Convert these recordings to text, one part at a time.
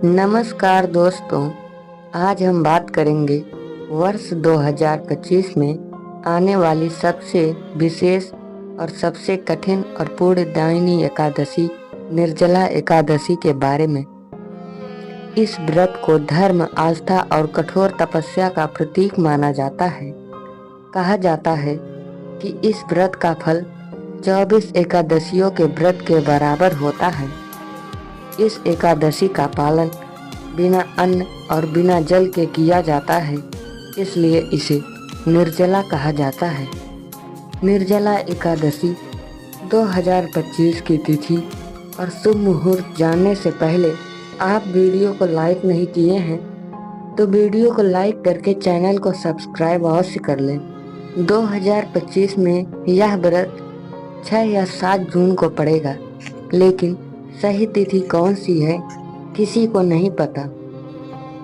नमस्कार दोस्तों, आज हम बात करेंगे वर्ष 2025 में आने वाली सबसे विशेष और सबसे कठिन और पुण्यदायिनी एकादशी निर्जला एकादशी के बारे में। इस व्रत को धर्म, आस्था और कठोर तपस्या का प्रतीक माना जाता है। कहा जाता है कि इस व्रत का फल 24 एकादशियों के व्रत के बराबर होता है। इस एकादशी का पालन बिना अन्न और बिना जल के किया जाता है, इसलिए इसे निर्जला कहा जाता है। निर्जला एकादशी 2025 की तिथि और शुभ मुहूर्त जानने से पहले आप वीडियो को लाइक नहीं किए हैं तो वीडियो को लाइक करके चैनल को सब्सक्राइब अवश्य कर लें। 2025 में यह व्रत 6 या 7 जून को पड़ेगा, लेकिन सही तिथि कौन सी है किसी को नहीं पता।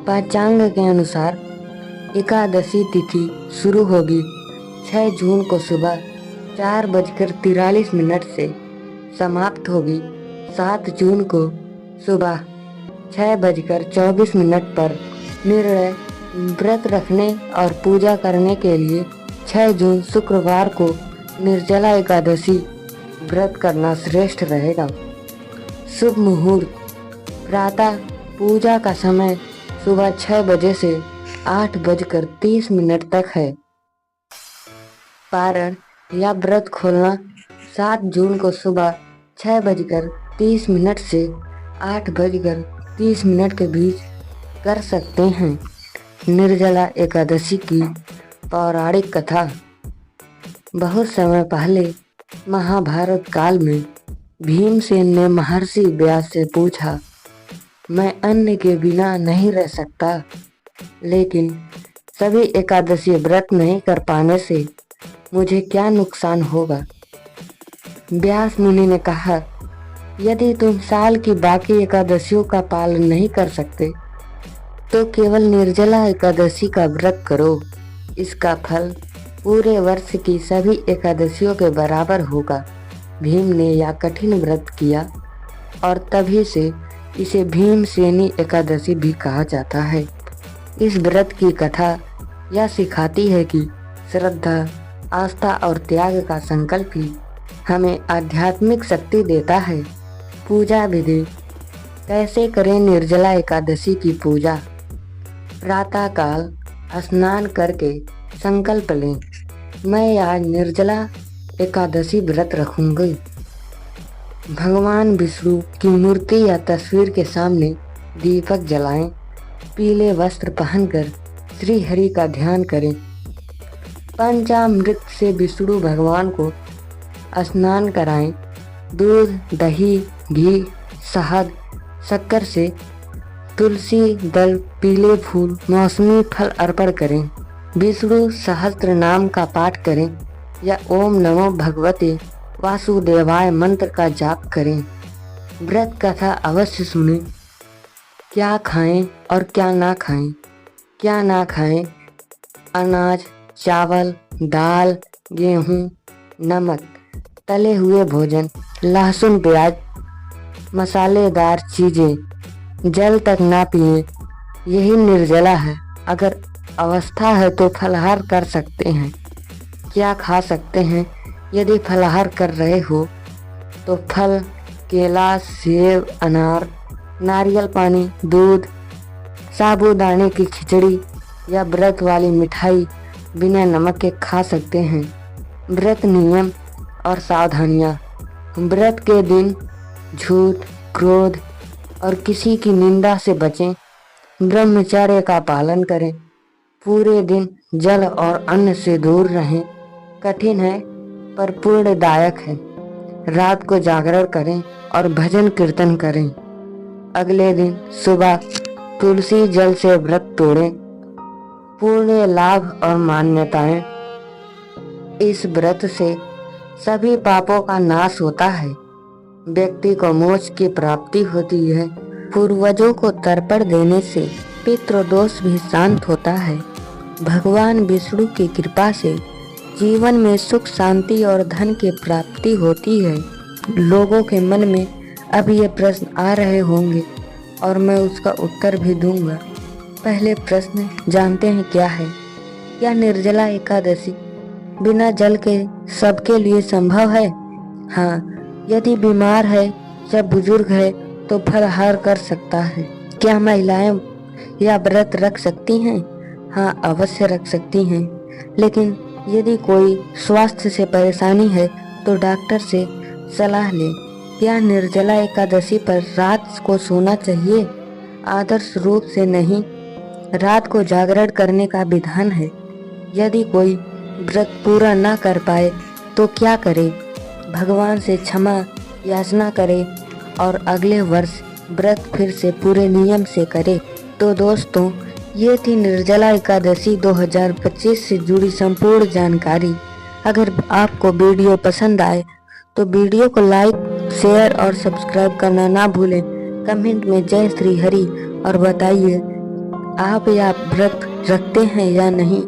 पंचांग के अनुसार एकादशी तिथि शुरू होगी 6 जून को सुबह 4:43 से समाप्त होगी 7 जून को सुबह 6:24 पर। निर्णय व्रत रखने और पूजा करने के लिए 6 जून शुक्रवार को निर्जला एकादशी व्रत करना श्रेष्ठ रहेगा। शुभ मुहूर्त प्रातः पूजा का समय सुबह 6 बजे से 8:30 तक है। पारण या व्रत खोलना 7 जून को सुबह 6:30 से 8:30 के बीच कर सकते हैं। निर्जला एकादशी की पौराणिक कथा। बहुत समय पहले महाभारत काल में भीमसेन ने महर्षि व्यास से पूछा, मैं अन्न के बिना नहीं रह सकता, लेकिन सभी एकादशी व्रत नहीं कर पाने से मुझे क्या नुकसान होगा। व्यास मुनि ने कहा, यदि तुम साल की बाकी एकादशियों का पालन नहीं कर सकते तो केवल निर्जला एकादशी का व्रत करो। इसका फल पूरे वर्ष की सभी एकादशियों के बराबर होगा। भीम ने यह कठिन व्रत किया और तभी से इसे भीमसेनी एकादशी भी कहा जाता है। इस व्रत की कथा यह सिखाती है कि श्रद्धा, आस्था और त्याग का संकल्प ही हमें आध्यात्मिक शक्ति देता है। पूजा विधि। कैसे करें निर्जला एकादशी की पूजा। प्रातः काल स्नान करके संकल्प लें, मैं आज निर्जला एकादशी व्रत रखूंगी। भगवान विष्णु की मूर्ति या तस्वीर के सामने दीपक जलाएं। पीले वस्त्र पहनकर श्री हरि का ध्यान करें। पंचामृत से विष्णु भगवान को स्नान कराएं। दूध, दही, घी, शहद, शक्कर से तुलसी दल, पीले फूल, मौसमी फल अर्पण करें। विष्णु सहस्त्र नाम का पाठ करें या ओम नमो भगवते वासुदेवाय मंत्र का जाप करें। व्रत कथा अवश्य सुनें। क्या खाएं और क्या ना खाएं। क्या ना खाएं। अनाज, चावल, दाल, गेहूं, नमक, तले हुए भोजन, लहसुन, प्याज, मसालेदार चीजें, जल तक ना पिएं। यही निर्जला है। अगर अवस्था है तो फलाहार कर सकते हैं। क्या खा सकते हैं। यदि फलाहार कर रहे हो तो फल, केला, सेब, अनार, नारियल पानी, दूध, साबूदाने की खिचड़ी या व्रत वाली मिठाई बिना नमक के खा सकते हैं। व्रत नियम और सावधानियाँ। व्रत के दिन झूठ, क्रोध और किसी की निंदा से बचें। ब्रह्मचर्य का पालन करें। पूरे दिन जल और अन्न से दूर रहें। कठिन है पर पुण्यदायक है। रात को जागरण करें और भजन कीर्तन करें। अगले दिन सुबह तुलसी जल से व्रत तोड़ें। पुण्य लाभ और मान्यताएं। इस व्रत से सभी पापों का नाश होता है। व्यक्ति को मोक्ष की प्राप्ति होती है। पूर्वजों को तर्पण देने से पितृदोष भी शांत होता है। भगवान विष्णु की कृपा से जीवन में सुख, शांति और धन की प्राप्ति होती है। लोगों के मन में अब ये प्रश्न आ रहे होंगे, और मैं उसका उत्तर भी दूंगा। पहले प्रश्न जानते हैं क्या है? क्या निर्जला एकादशी बिना जल के सबके लिए संभव है? हाँ, यदि बीमार है या बुजुर्ग है तो फलाहार कर सकता है। क्या महिलाएं या व्रत रख सकती हैं? हाँ, अवश्य रख सकती हैं, लेकिन यदि कोई स्वास्थ्य से परेशानी है तो डॉक्टर से सलाह लें। क्या निर्जला एकादशी पर रात को सोना चाहिए? आदर्श रूप से नहीं। रात को जागरण करने का विधान है। यदि कोई व्रत पूरा ना कर पाए तो क्या करे? भगवान से क्षमा याचना करे और अगले वर्ष व्रत फिर से पूरे नियम से करे। तो दोस्तों, ये थी निर्जला एकादशी 2025 से जुड़ी संपूर्ण जानकारी। अगर आपको वीडियो पसंद आए तो वीडियो को लाइक, शेयर और सब्सक्राइब करना ना भूलें। कमेंट में जय श्री हरि और बताइए आप या व्रत रखते हैं या नहीं।